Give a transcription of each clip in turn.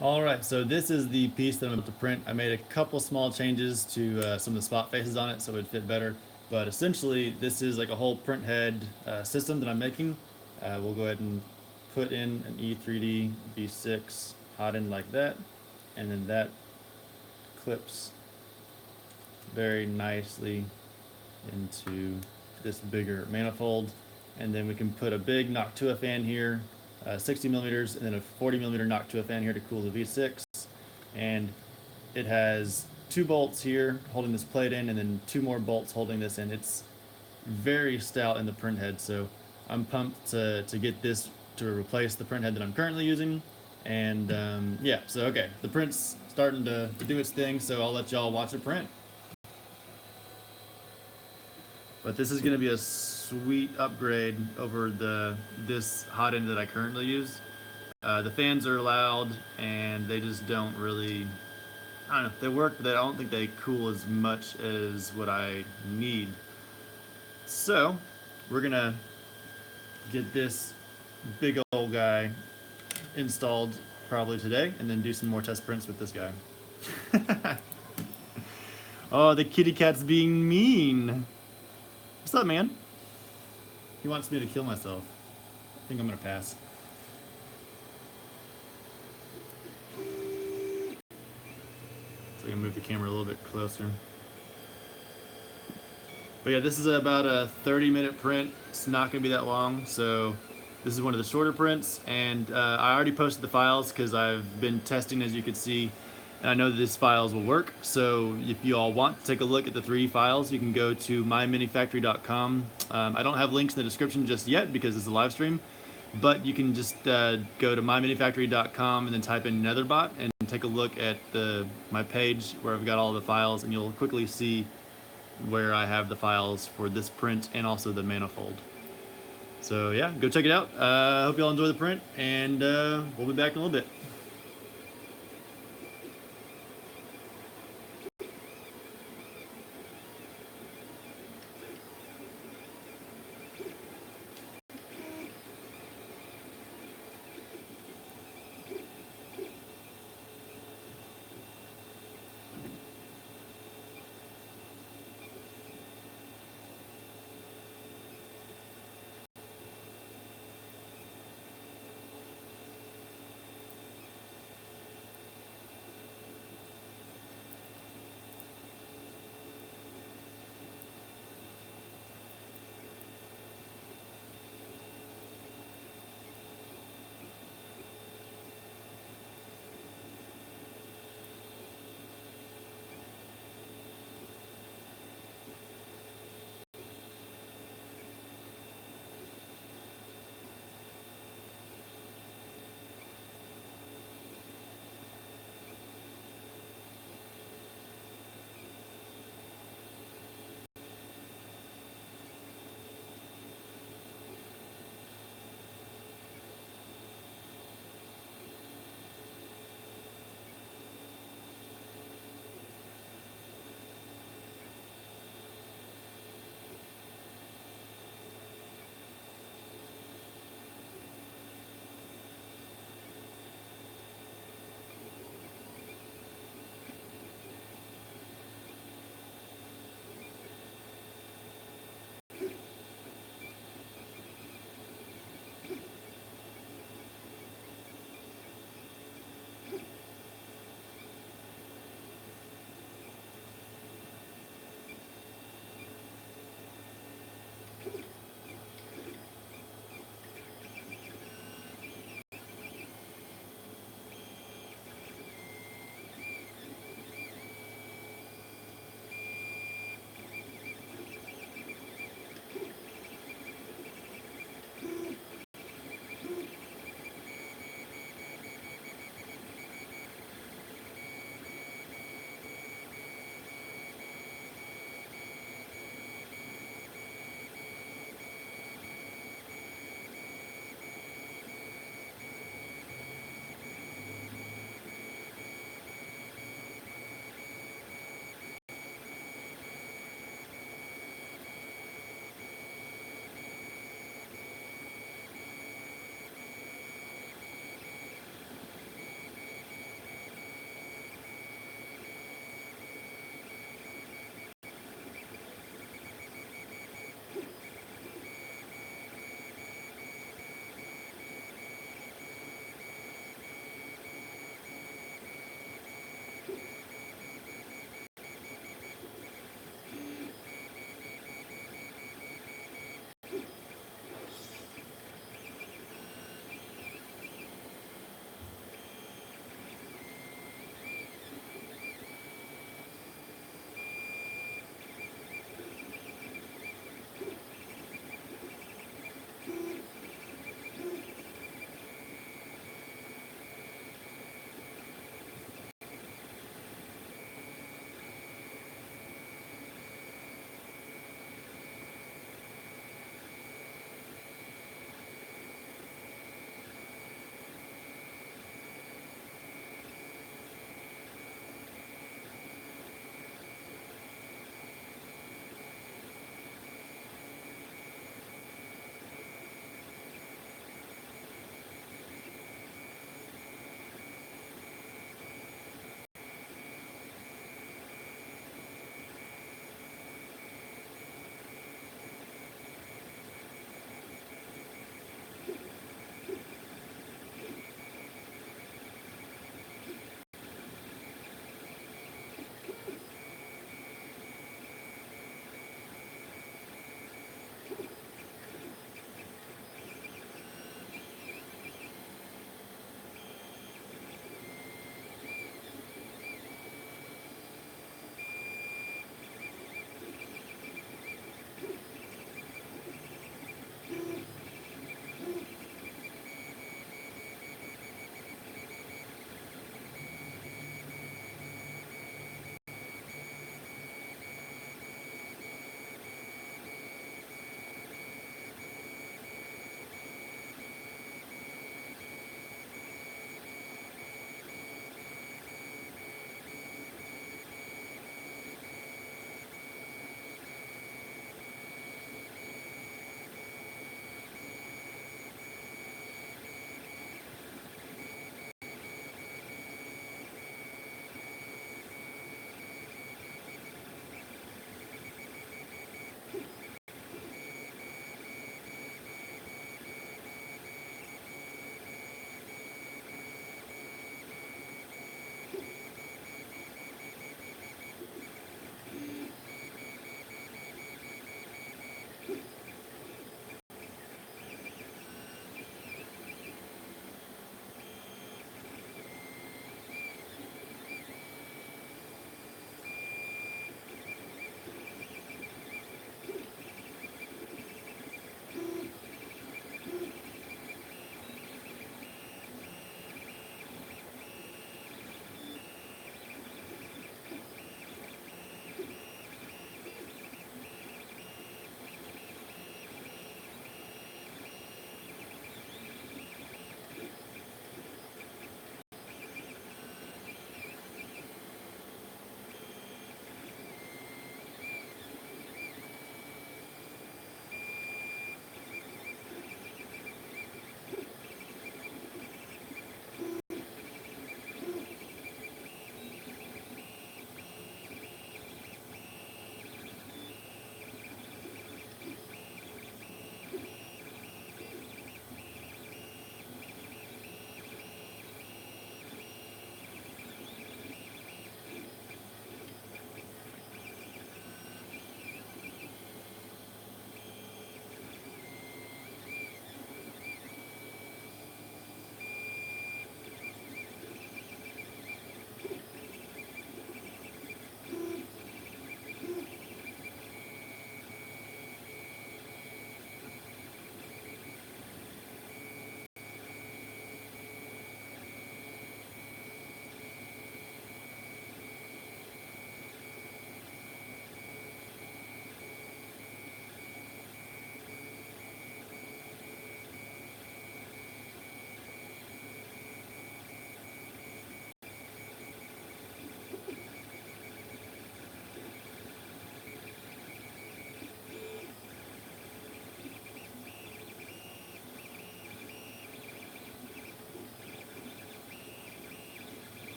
All right, so this is the piece that I'm about to print. I made a couple small changes to some of the spot faces on it so it would fit better. But essentially, this is like a whole print head system that I'm making. We'll go ahead and put in an E3D V6 hot end like that. And then that clips very nicely into this bigger manifold. And then we can put a big Noctua fan here, 60 millimeters, and then a 40 millimeter Noctua fan here to cool the V6. And it has two bolts here holding this plate in, and then two more bolts holding this in. It's very stout in the print head, so I'm pumped to get this to replace the print head that I'm currently using. And yeah, so okay, the print's starting to do its thing, so I'll let y'all watch it print. But this is going to be a sweet upgrade over this hot end that I currently use. The fans are loud and they just don't really, I don't know, they work, but I don't think they cool as much as what I need. So we're gonna get this big old guy installed probably today and then do some more test prints with this guy. Oh, the kitty cat's being mean. What's up, man? He wants me to kill myself. I think I'm gonna pass. So I can move the camera a little bit closer. But yeah, this is about a 30-minute print. It's not going to be that long, so this is one of the shorter prints. And I already posted the files because I've been testing, as you can see, and I know that these files will work. So if you all want to take a look at the 3D files, you can go to myminifactory.com. I don't have links in the description just yet because it's a live stream, but you can just go to myminifactory.com and then type in Netherbot and take a look at my page where I've got all the files, and you'll quickly see where I have the files for this print and also the manifold. So yeah, go check it out. Hope you all enjoy the print, and we'll be back in a little bit.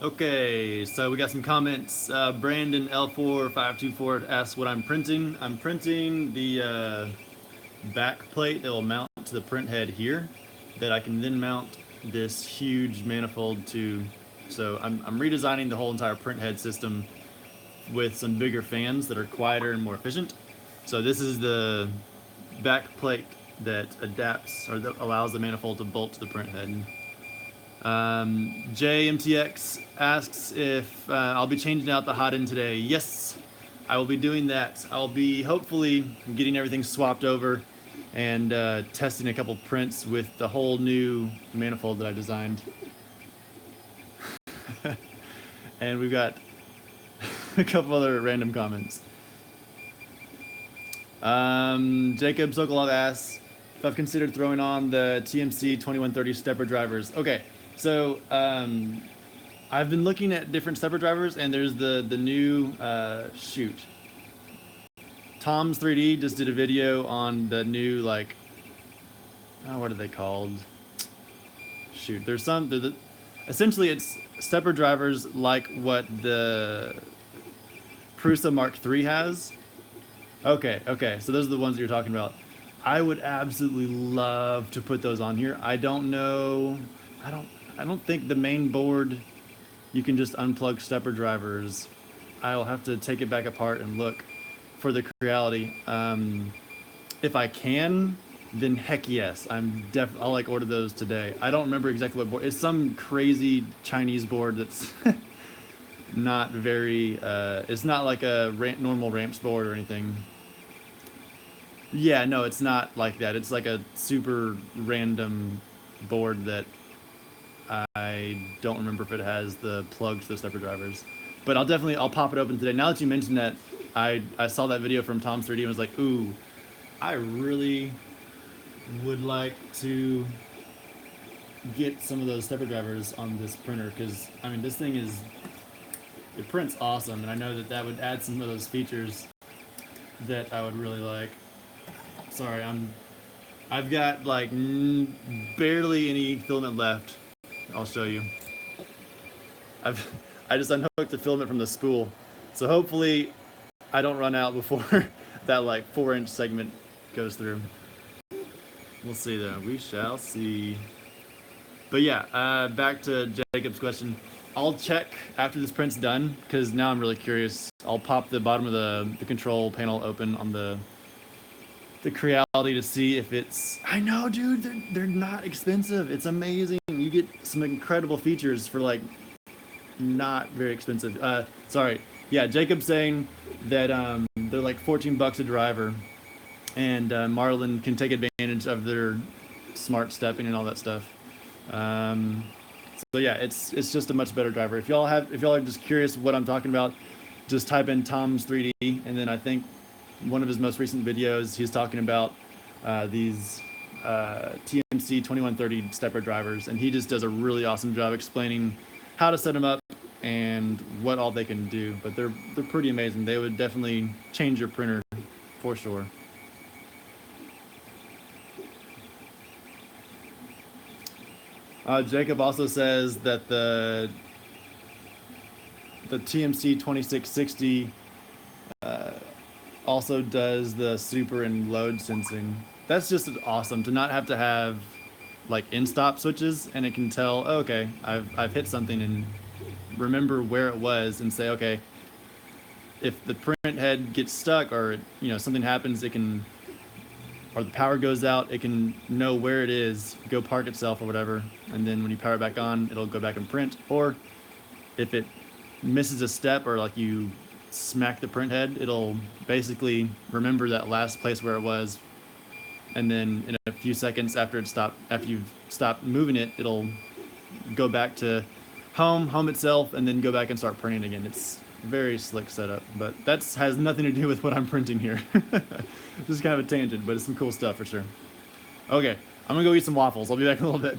Okay, so we got some comments. Brandon L4524 asks what I'm printing. I'm printing the back plate that will mount to the print head here that I can then mount this huge manifold to. So I'm redesigning the whole entire print head system with some bigger fans that are quieter and more efficient. So this is the back plate that adapts or that allows the manifold to bolt to the print head. JMTX asks if I'll be changing out the hot end today. Yes, I will be doing that. I'll be hopefully getting everything swapped over and testing a couple prints with the whole new manifold that I designed. And we've got a couple other random comments. Jacob Sokolov asks if I've considered throwing on the TMC 2130 stepper drivers. Okay, so I've been looking at different stepper drivers, and there's the new shoot. Tom's 3D just did a video on the new, like, what are they called? Shoot, there's some. Essentially, it's stepper drivers like what the Prusa Mark III has. Okay, so those are the ones that you're talking about. I would absolutely love to put those on here. I don't know. I don't think the main board you can just unplug stepper drivers. I'll have to take it back apart and look for the Creality. If I can, then heck yes. I'll like order those today. I don't remember exactly what board. It's some crazy Chinese board that's not very. It's not like a normal ramps board or anything. Yeah, no, it's not like that. It's like a super random board that I don't remember if it has the plug to the stepper drivers. But I'll pop it open today. Now that you mentioned that, I saw that video from Tom's 3D and was like, ooh, I really would like to get some of those stepper drivers on this printer, because I mean, this thing it prints awesome, and I know that would add some of those features that I would really like. Sorry, I've got like barely any filament left. I'll show you. I just unhooked the filament from the spool, so hopefully I don't run out before that like 4-inch segment goes through. We'll see though. We shall see. But yeah, back to Jacob's question. I'll check after this print's done, because now I'm really curious. I'll pop the bottom of the control panel open on the Creality to see if it's. I know, dude. They're not expensive. It's amazing. You get some incredible features for like not very expensive. Sorry. Yeah, Jacob's saying that they're like $14 a driver, and Marlin can take advantage of their smart stepping and all that stuff. So yeah, it's just a much better driver. If y'all are just curious what I'm talking about, just type in Tom's 3D, and then I think one of his most recent videos, he's talking about these TMC 2130 stepper drivers, and he just does a really awesome job explaining how to set them up and what all they can do. But they're pretty amazing. They would definitely change your printer for sure. Jacob also says that the TMC 2660 also does the super and load sensing. That's just awesome to not have to have like in-stop switches, and it can tell, oh, okay, I've hit something, and remember where it was and say, okay, if the print head gets stuck or something happens, it can, or the power goes out, it can know where it is, go park itself or whatever, and then when you power it back on, it'll go back and print. Or if it misses a step or like you smack the print head, it'll basically remember that last place where it was, and then in a few seconds after you've stopped moving it, it'll go back to home itself, and then go back and start printing again. It's very slick setup, but that has nothing to do with what I'm printing here. This is kind of a tangent, but it's some cool stuff for sure. Okay, I'm gonna go eat some waffles. I'll be back in a little bit.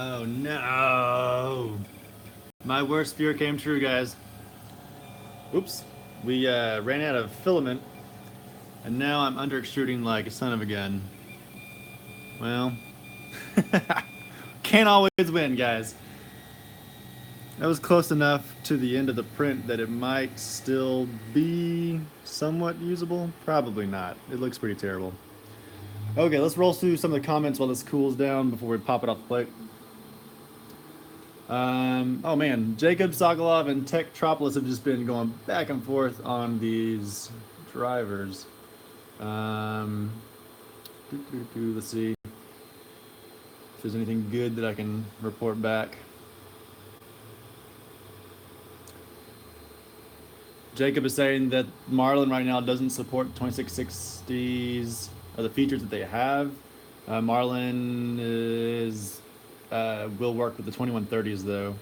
Oh no! My worst fear came true, guys. Oops. We ran out of filament, and now I'm under extruding like a son of a gun. Well, can't always win, guys. That was close enough to the end of the print that it might still be somewhat usable. Probably not. It looks pretty terrible. Okay, let's roll through some of the comments while this cools down before we pop it off the plate. Oh man, Jacob Sokolov and Tektropolis have just been going back and forth on these drivers. Let's see if there's anything good that I can report back. Jacob is saying that Marlin right now doesn't support 2660s or the features that they have. Marlin is will work with the 2130s though.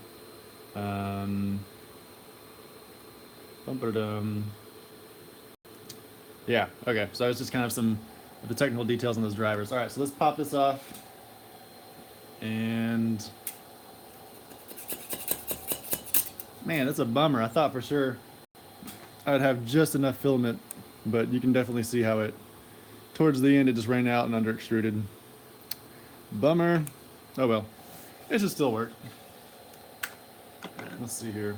Yeah, okay, so it's just kind of some of the technical details on those drivers. All right, so let's pop this off. And man, that's a bummer. I thought for sure I'd have just enough filament, but you can definitely see how it, towards the end, it just ran out and under extruded. Bummer. Oh well, it should still work. Let's see here.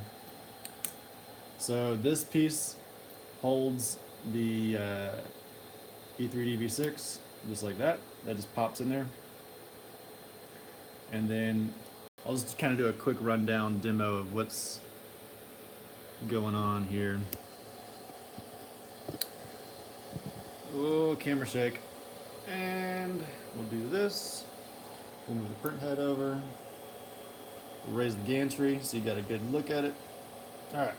So this piece holds the E3D V6, just like that. That just pops in there. And then I'll just kind of do a quick rundown demo of what's going on here. Oh, camera shake. And we'll do this. We'll move the print head over. We'll raise the gantry so you got a good look at it. All right.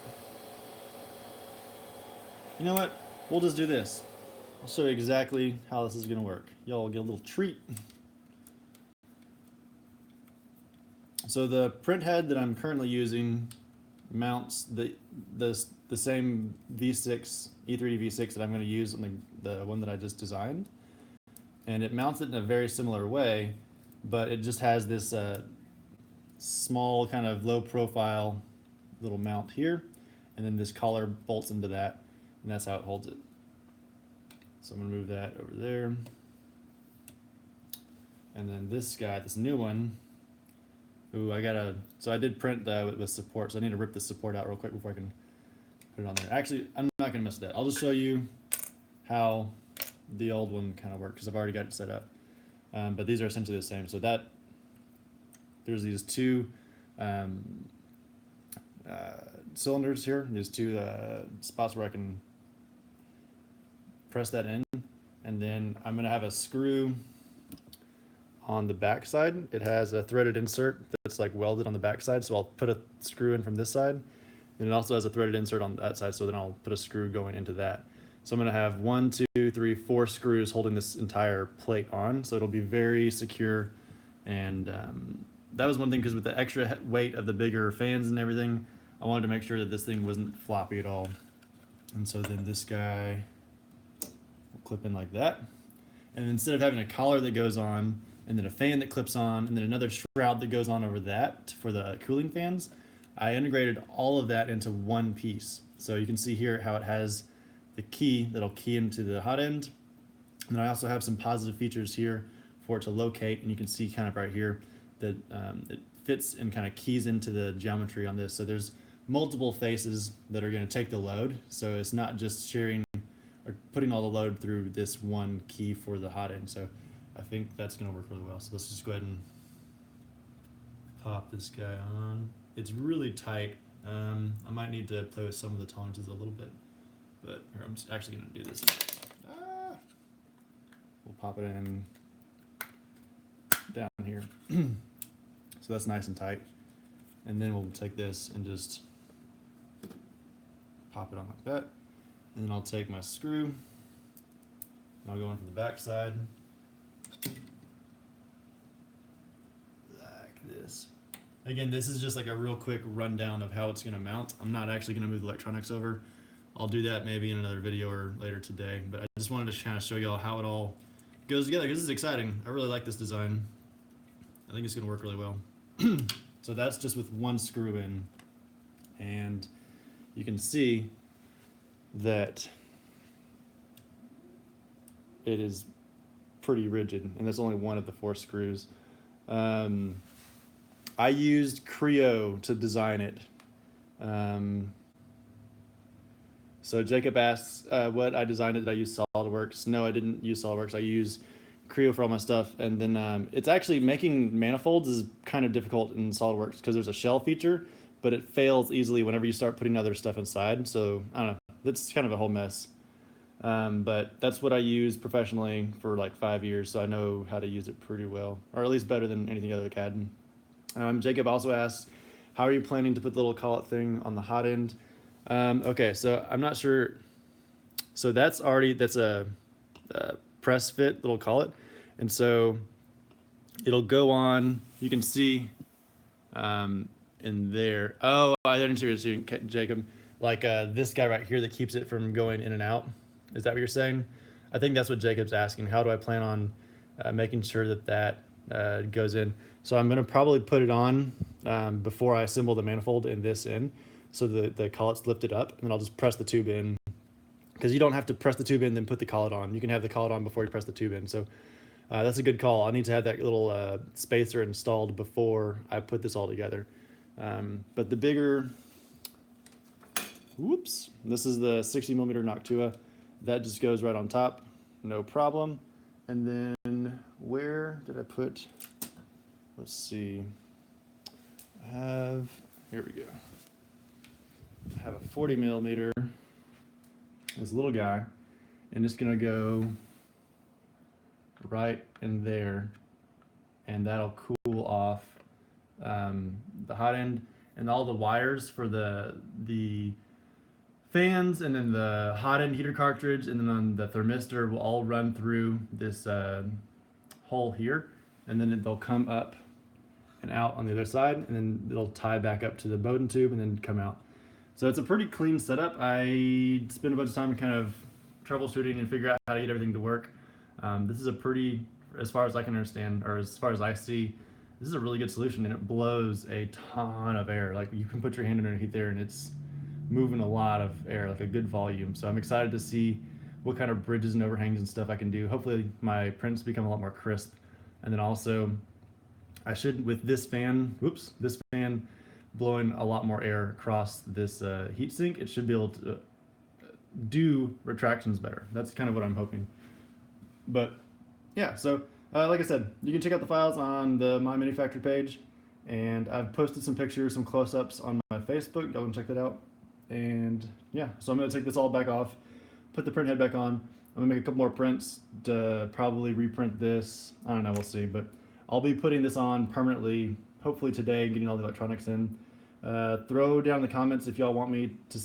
You know what? We'll just do this. I'll show you exactly how this is going to work. Y'all get a little treat. So the print head that I'm currently using mounts the same V6 E3D V6 that I'm going to use on the one that I just designed, and it mounts it in a very similar way, but it just has this small kind of low profile little mount here, and then this collar bolts into that, and that's how it holds it. So I'm going to move that over there, and then this guy, this new one. Ooh, so I did print with support, so I need to rip this support out real quick before I can put it on there. Actually, I'm not gonna mess with that. I'll just show you how the old one kind of works, because I've already got it set up. But these are essentially the same. So there's these two cylinders here, these two spots where I can press that in, and then I'm gonna have a screw on the back side. It has a threaded insert that's like welded on the back side, so I'll put a screw in from this side, and it also has a threaded insert on that side, so then I'll put a screw going into that. So I'm going to have 1, 2, 3, 4 screws holding this entire plate on, so it'll be very secure. And that was one thing, because with the extra weight of the bigger fans and everything, I wanted to make sure that this thing wasn't floppy at all. And so then this guy will clip in like that, and instead of having a collar that goes on and then a fan that clips on, and then another shroud that goes on over that for the cooling fans, I integrated all of that into one piece. So you can see here how it has the key that'll key into the hot end. And then I also have some positive features here for it to locate, and you can see kind of right here that it fits and kind of keys into the geometry on this. So there's multiple faces that are going to take the load. So it's not just sharing or putting all the load through this one key for the hot end. So I think that's going to work really well. So let's just go ahead and pop this guy on. It's really tight. I might need to play with some of the tolerances a little bit, but here, I'm just actually going to do this. We'll pop it in down here. So that's nice and tight. And then we'll take this and just pop it on like that. And then I'll take my screw, and I'll go in from the back side. Like this. Again, this is just like a real quick rundown of how it's going to mount. I'm not actually going to move the electronics over. I'll do that maybe in another video or later today, but I just wanted to kind of show y'all how it all goes together, because this is exciting. I really like this design. I think it's going to work really well. So that's just with one screw in, and you can see that it is pretty rigid, and that's only one of the 4 screws. I used Creo to design it. So Jacob asks what I designed it. Did I use SolidWorks? No, I didn't use SolidWorks. I use Creo for all my stuff. And then it's actually making manifolds is kind of difficult in SolidWorks because there's a shell feature, but it fails easily whenever you start putting other stuff inside. So I don't know. That's kind of a whole mess. But that's what I use professionally for like 5 years, so I know how to use it pretty well, or at least better than anything other CAD. Jacob also asks, how are you planning to put the little collet thing on the hot end? Okay, so I'm not sure. So that's a press fit little collet, and so it'll go on. You can see in there. Oh, I didn't see what you're saying, Jacob. Like this guy right here that keeps it from going in and out. Is that what you're saying? I think that's what Jacob's asking. How do I plan on making sure that that goes in? So I'm going to probably put it on before I assemble the manifold in this end, so the collet's lifted up, and then I'll just press the tube in. Because you don't have to press the tube in then put the collet on. You can have the collet on before you press the tube in. So that's a good call. I need to have that little spacer installed before I put this all together. But the bigger, whoops, this is the 60 millimeter Noctua. That just goes right on top, no problem. And then where did I put, let's see, here we go. I have a 40 millimeter, this little guy, and it's gonna go right in there, and that'll cool off the hot end, and all the wires for the fans, and then the hot end heater cartridge, and then on the thermistor will all run through this hole here, and then they'll come up and out on the other side, and then it'll tie back up to the Bowden tube and then come out. So it's a pretty clean setup. I spent a bunch of time kind of troubleshooting and figure out how to get everything to work. This is a pretty, as far as I can understand, or as far as I see, this is a really good solution, and it blows a ton of air. Like you can put your hand underneath there and it's moving a lot of air, like a good volume. So I'm excited to see what kind of bridges and overhangs and stuff I can do. Hopefully my prints become a lot more crisp. And then also I should, with this fan, whoops, this fan blowing a lot more air across this heatsink, it should be able to do retractions better. That's kind of what I'm hoping. But yeah, so like I said, you can check out the files on the My Manufactured page, and I've posted some pictures, some close-ups on my Facebook. Y'all can check that out. And yeah, so I'm gonna take this all back off, put the print head back on. I'm gonna make a couple more prints to probably reprint this. I don't know, we'll see. But I'll be putting this on permanently, hopefully today, getting all the electronics in. Throw down in the comments if y'all want me to